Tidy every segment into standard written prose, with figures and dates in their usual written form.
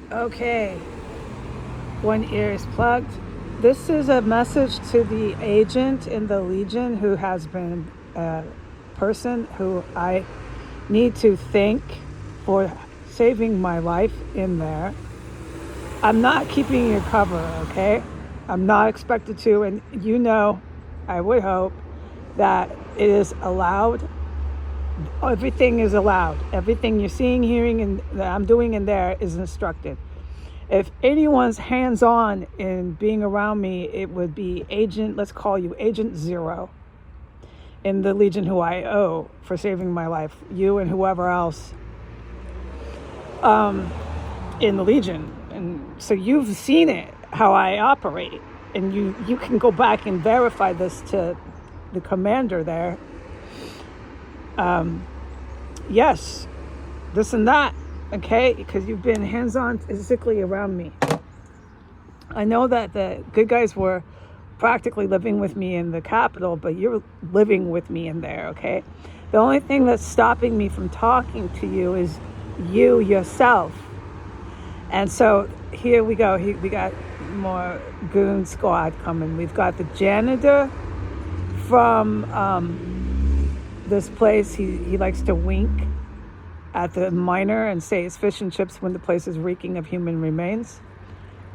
Okay, one ear is plugged. This is a message to the agent in the Legion who has been a person who I need to thank for saving my life in there. I'm not keeping your cover, okay? I'm not expected to, and I would hope that it is allowed. Everything is allowed. Everything you're seeing, hearing, and that I'm doing in there is instructed. If anyone's hands-on in being around me, it would be let's call you Agent Zero in the Legion, who I owe for saving my life. You and whoever else in the Legion. And so you've seen it, how I operate. And you can go back and verify this to the commander there. Yes, this and that. Okay, because you've been hands-on physically around me. I know that the good guys were practically living with me in the capital, but you're living with me in there, okay? The only thing that's stopping me from talking to you is you yourself. And so here we go. We got more goon squad coming. We've got the janitor from this place. He likes to wink at the miner and say it's fish and chips when the place is reeking of human remains,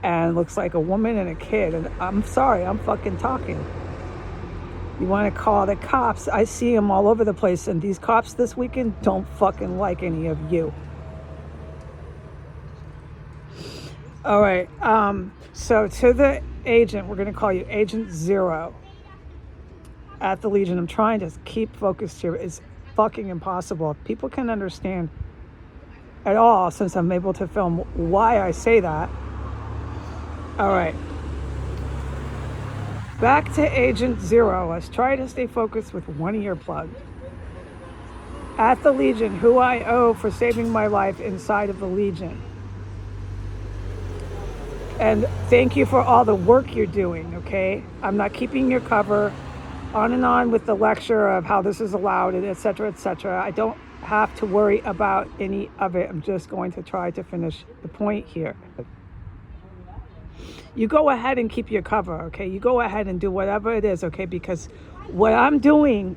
and looks like a woman and a kid. And I'm sorry, I'm fucking talking. You want to call the cops? I see them all over the place, and these cops this weekend don't fucking like any of you. All right, so to the agent, we're going to call you Agent Zero at the Legion. I'm trying to keep focused here. It's fucking impossible. If people can understand at all, since I'm able to film, why I say that. All right. Back to Agent Zero. Let's try to stay focused with one ear plugged. At the Legion, who I owe for saving my life inside of the Legion. And thank you for all the work you're doing, okay? I'm not keeping your cover. On and on with the lecture of how this is allowed, and et cetera, et cetera. I don't have to worry about any of it. I'm just going to try to finish the point here. You go ahead and keep your cover, okay? You go ahead and do whatever it is, okay? Because what I'm doing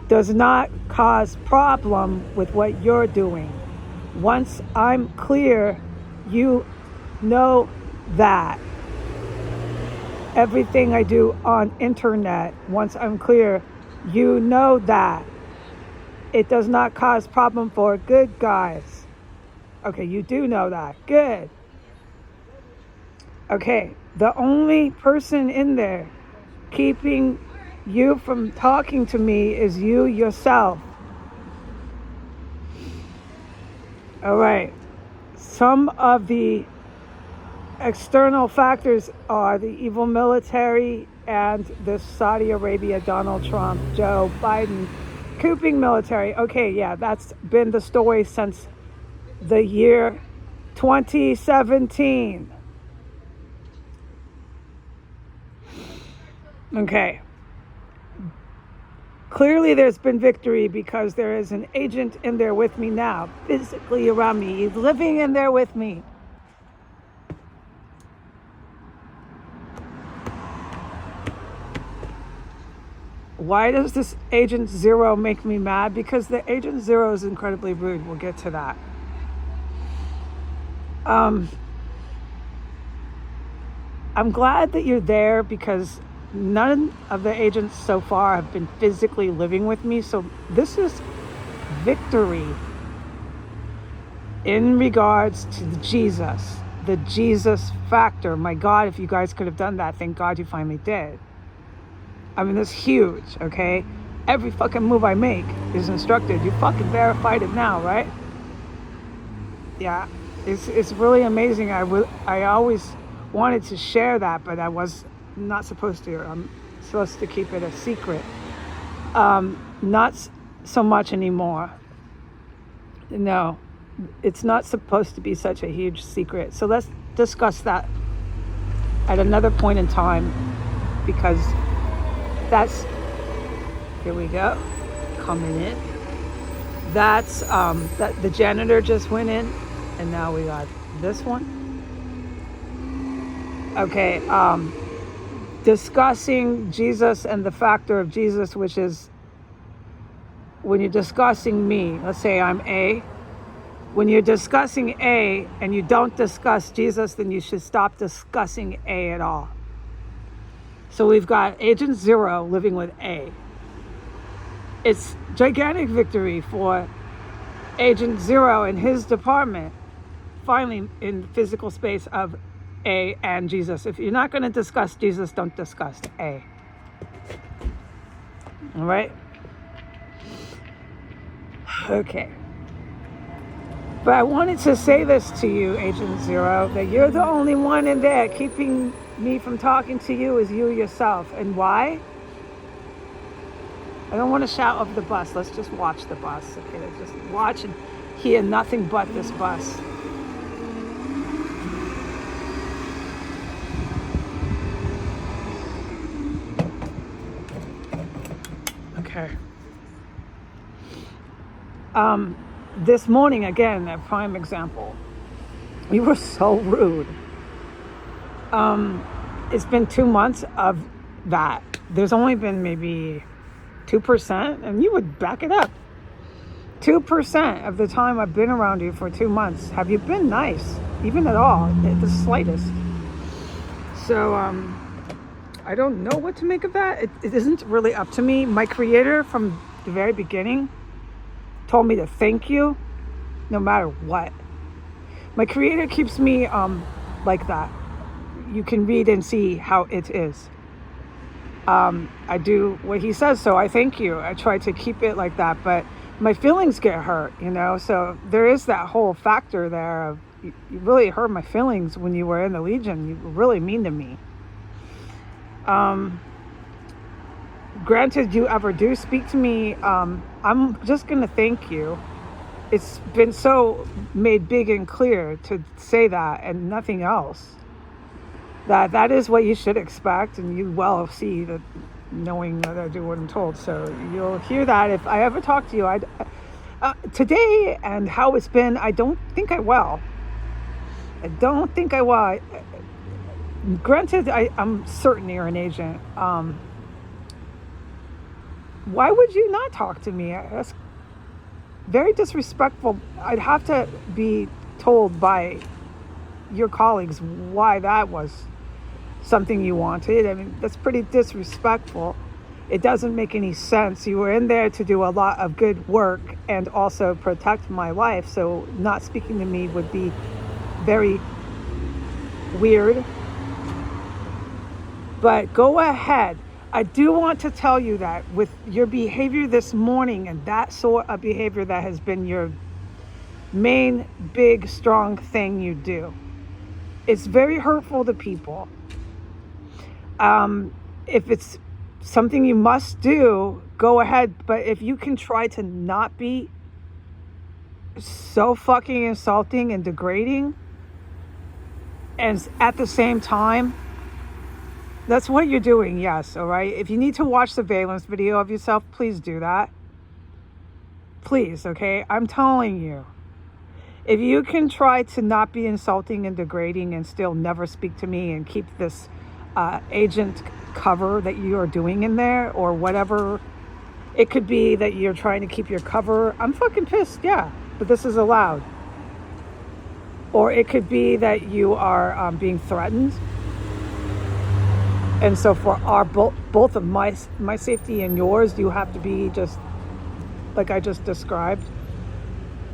does not cause problem with what you're doing. Once I'm clear, you know that. Everything I do on internet, once I'm clear, you know that. It does not cause problem for good guys. Okay, you do know that. Good. Okay, the only person in there keeping you from talking to me is you yourself. All right. Some of the external factors are the evil military and the Saudi Arabia, Donald Trump, Joe Biden, cooping military. Okay, yeah, that's been the story since the year 2017. Okay. Clearly there's been victory because there is an agent in there with me now, physically around me. He's living in there with me. Why does this Agent Zero make me mad? Because the Agent Zero is incredibly rude. We'll get to that. I'm glad that you're there because none of the agents so far have been physically living with me. So this is victory in regards to the Jesus factor. My God, if you guys could have done that, thank God you finally did. I mean, that's huge, okay? Every fucking move I make is instructed. You fucking verified it now, right? Yeah, it's really amazing. I always wanted to share that, but I was not supposed to. I'm supposed to keep it a secret. Not so much anymore. No, it's not supposed to be such a huge secret. So let's discuss that at another point in time, because here we go, coming in. That's that the janitor just went in, and now we got This one? Okay. Discussing Jesus and the factor of Jesus, which is when you're discussing me, let's say I'm A. When you're discussing A and you don't discuss Jesus, then you should stop discussing A at all. So we've got Agent Zero living with A. It's gigantic victory for Agent Zero and his department, finally in physical space of A and Jesus. If you're not going to discuss Jesus, don't discuss A. All right? Okay. But I wanted to say this to you, Agent Zero, that you're the only one in there keeping me from talking to you is you yourself. And why? I don't want to shout over the bus. Let's just watch the bus. Okay, let's just watch and hear nothing but this bus. Okay. This morning, again, a prime example. You were so rude. It's been 2 months of that. There's only been maybe 2%, and you would back it up. 2% of the time I've been around you for 2 months. Have you been nice? Even at all, the slightest. So, I don't know what to make of that. It isn't really up to me. My creator from the very beginning told me to thank you no matter what. My creator keeps me like that. You can read and see how it is. I do what he says, so I thank you. I try to keep it like that, but my feelings get hurt, so there is that whole factor there of you really hurt my feelings when you were in the Legion. You were really mean to me. Granted, you ever do speak to me, I'm just going to thank you. It's been so made big and clear to say that and nothing else. That is what you should expect, and you well see that, knowing that I do what I'm told. So you'll hear that if I ever talk to you. Today and how it's been, I don't think I will. Granted, I'm certain you're an agent. Why would you not talk to me? That's very disrespectful. I'd have to be told by your colleagues why that was something you wanted. I mean, that's pretty disrespectful. It doesn't make any sense. You were in there to do a lot of good work and also protect my life, so not speaking to me would be very weird. But go ahead. I do want to tell you that with your behavior this morning and that sort of behavior that has been your main, big, strong thing you do, it's very hurtful to people. If it's something you must do, go ahead. But if you can try to not be so fucking insulting and degrading, and at the same time, that's what you're doing, yes, all right? If you need to watch surveillance video of yourself, please do that. Please, okay? I'm telling you. If you can try to not be insulting and degrading and still never speak to me and keep this agent cover that you are doing in there, or whatever, it could be that you're trying to keep your cover. I'm fucking pissed, yeah, but this is allowed. Or it could be that you are being threatened. And so for our both of my safety and yours, you have to be just like I just described.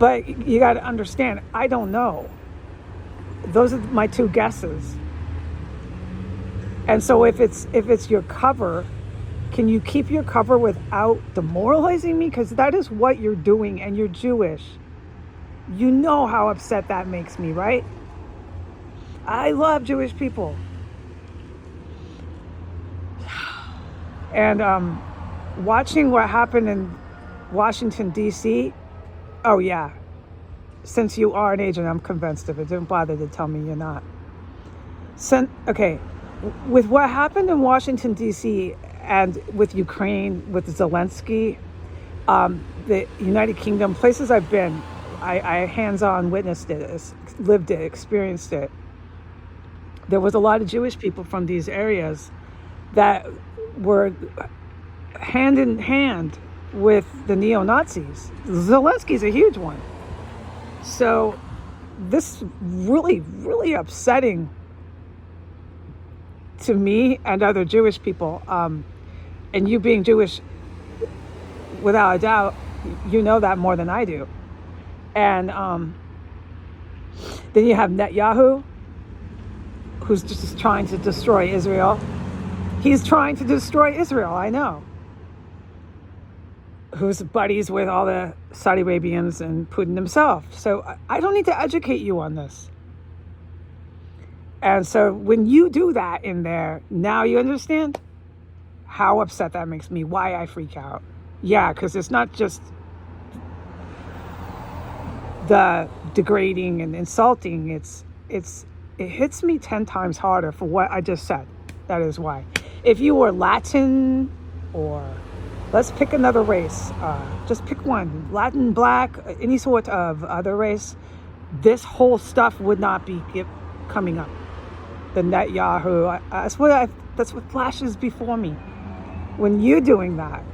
But you got to understand, I don't know. Those are my two guesses. And so if it's your cover, can you keep your cover without demoralizing me? Because that is what you're doing, and you're Jewish. You know how upset that makes me, right? I love Jewish people. And watching what happened in Washington, D.C., oh yeah, since you are an agent, I'm convinced of it. Don't bother to tell me you're not. Okay, with what happened in Washington, D.C., and with Ukraine, with Zelensky, the United Kingdom, places I've been, I hands-on witnessed it, lived it, experienced it. There was a lot of Jewish people from these areas that were hand in hand with the neo-Nazis. Zelensky's a huge one. So this really, really upsetting to me and other Jewish people. And you being Jewish, without a doubt, you know that more than I do. And then you have Netanyahu, who's just trying to destroy Israel. He's trying to destroy Israel, I know. Who's buddies with all the Saudi Arabians and Putin himself. So I don't need to educate you on this. And so when you do that in there, now you understand how upset that makes me, why I freak out. Yeah, because it's not just the degrading and insulting. It hits me 10 times harder for what I just said. That is why. If you were Latin, or let's pick another race, just pick one, Latin, black, any sort of other race, this whole stuff would not be coming up. The Netanyahu, that's what flashes before me. When you're doing that,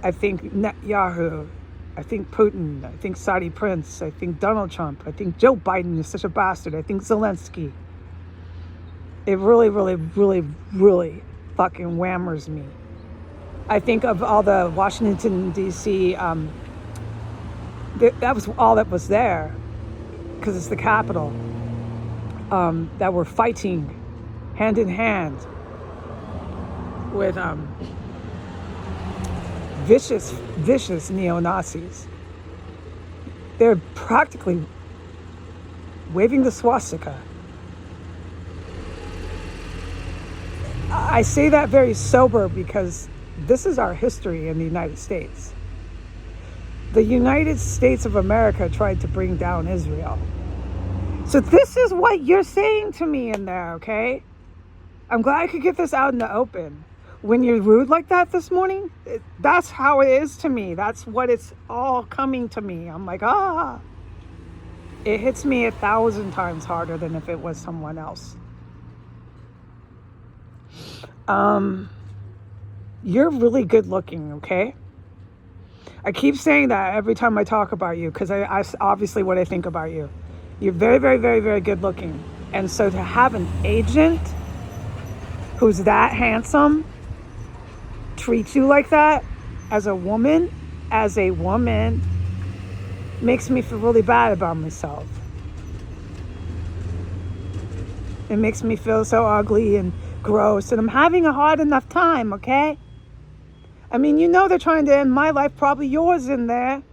I think Netanyahu, I think Putin, I think Saudi Prince, I think Donald Trump, I think Joe Biden is such a bastard, I think Zelensky. It really, really, really, really fucking whammers me. I think of all the Washington, D.C., that was all that was there, because it's the capital, that were fighting hand in hand with vicious neo-Nazis. They're practically waving the swastika. I say that very sober because this is our history in the United States. The United States of America tried to bring down Israel. So this is what you're saying to me in there, okay? I'm glad I could get this out in the open. When you're rude like that this morning, that's how it is to me. That's what it's all coming to me. I'm like, It hits me 1,000 times harder than if it was someone else. You're really good looking, okay? I keep saying that every time I talk about you, because I obviously what I think about you. You're very, very, very, very good looking. And so to have an agent who's that handsome treat you like that as a woman, makes me feel really bad about myself. It makes me feel so ugly and gross, and I'm having a hard enough time, okay? I mean, you know they're trying to end my life, probably yours in there.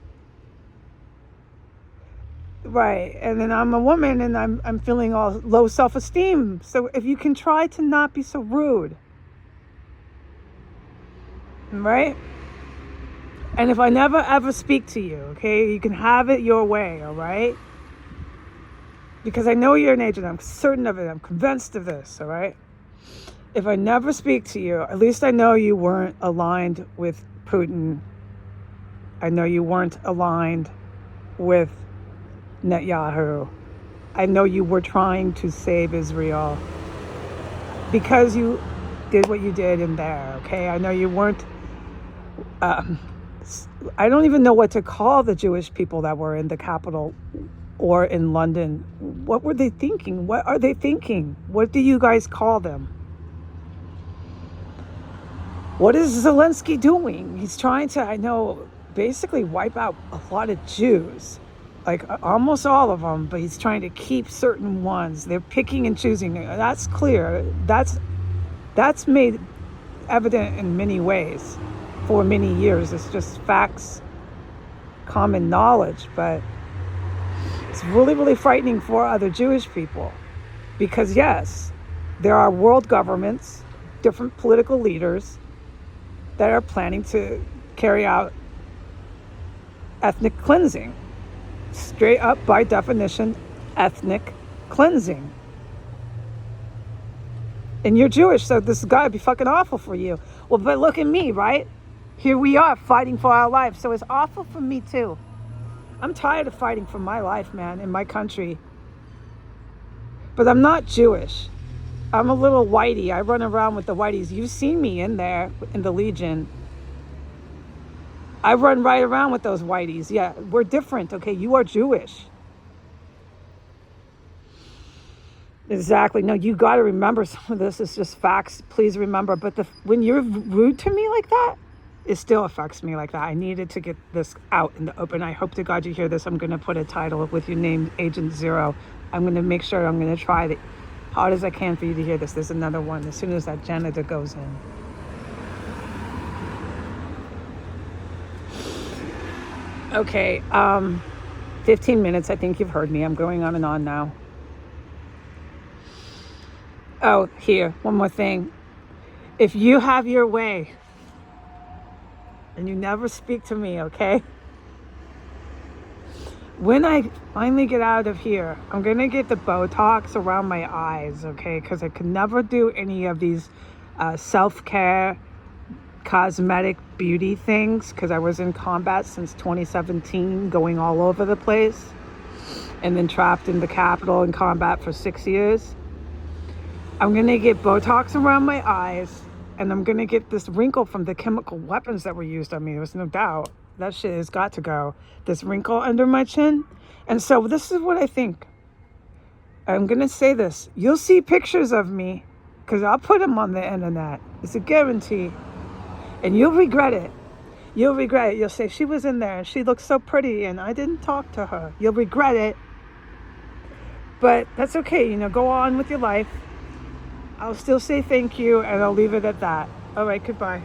Right, and then I'm a woman and I'm feeling all low self-esteem. So if you can try to not be so rude. Right? And if I never ever speak to you, okay, you can have it your way, all right? Because I know you're an agent. I'm certain of it. I'm convinced of this, all right? If I never speak to you, at least I know you weren't aligned with Putin. I know you weren't aligned with Netanyahu. I know you were trying to save Israel because you did what you did in there, okay? I know you weren't... I don't even know what to call the Jewish people that were in the capital or in London. What were they thinking? What are they thinking? What do you guys call them? What is Zelensky doing? He's trying to, I know, basically wipe out a lot of Jews. Like almost all of them, but he's trying to keep certain ones. They're picking and choosing. That's clear. That's made evident in many ways for many years. It's just facts, common knowledge, but it's really, really frightening for other Jewish people because yes, there are world governments, different political leaders that are planning to carry out ethnic cleansing. Straight up, by definition, ethnic cleansing. And you're Jewish, so this has got to be fucking awful for you. Well, but look at me, right? Here we are fighting for our lives, so it's awful for me too. I'm tired of fighting for my life, man, in my country. But I'm not Jewish. I'm a little whitey. I run around with the whiteys. You've seen me in there in the Legion. I run right around with those whiteys. Yeah, we're different, okay? You are Jewish. Exactly. No, you got to remember, some of this is just facts. Please remember. But when you're rude to me like that, it still affects me like that. I needed to get this out in the open. I hope to God you hear this. I'm going to put a title with your name, Agent Zero. I'm going to make sure I'm going to try the hard as I can for you to hear this. There's another one as soon as that janitor goes in. Okay, 15 minutes. I think you've heard me. I'm going on and on now. Oh, here, one more thing. If you have your way and you never speak to me, okay? When I finally get out of here, I'm going to get the Botox around my eyes, okay? Because I could never do any of these self-care, cosmetic beauty things because I was in combat since 2017, going all over the place, and then trapped in the Capitol in combat for 6 years. I'm going to get Botox around my eyes, and I'm going to get this wrinkle from the chemical weapons that were used on me. There's no doubt. That shit has got to go. This wrinkle under my chin. And so this is what I think. I'm going to say this. You'll see pictures of me because I'll put them on the internet. It's a guarantee. And you'll regret it. You'll regret it. You'll say, she was in there and she looked so pretty and I didn't talk to her. You'll regret it. But that's okay. You know, go on with your life. I'll still say thank you and I'll leave it at that. All right, goodbye.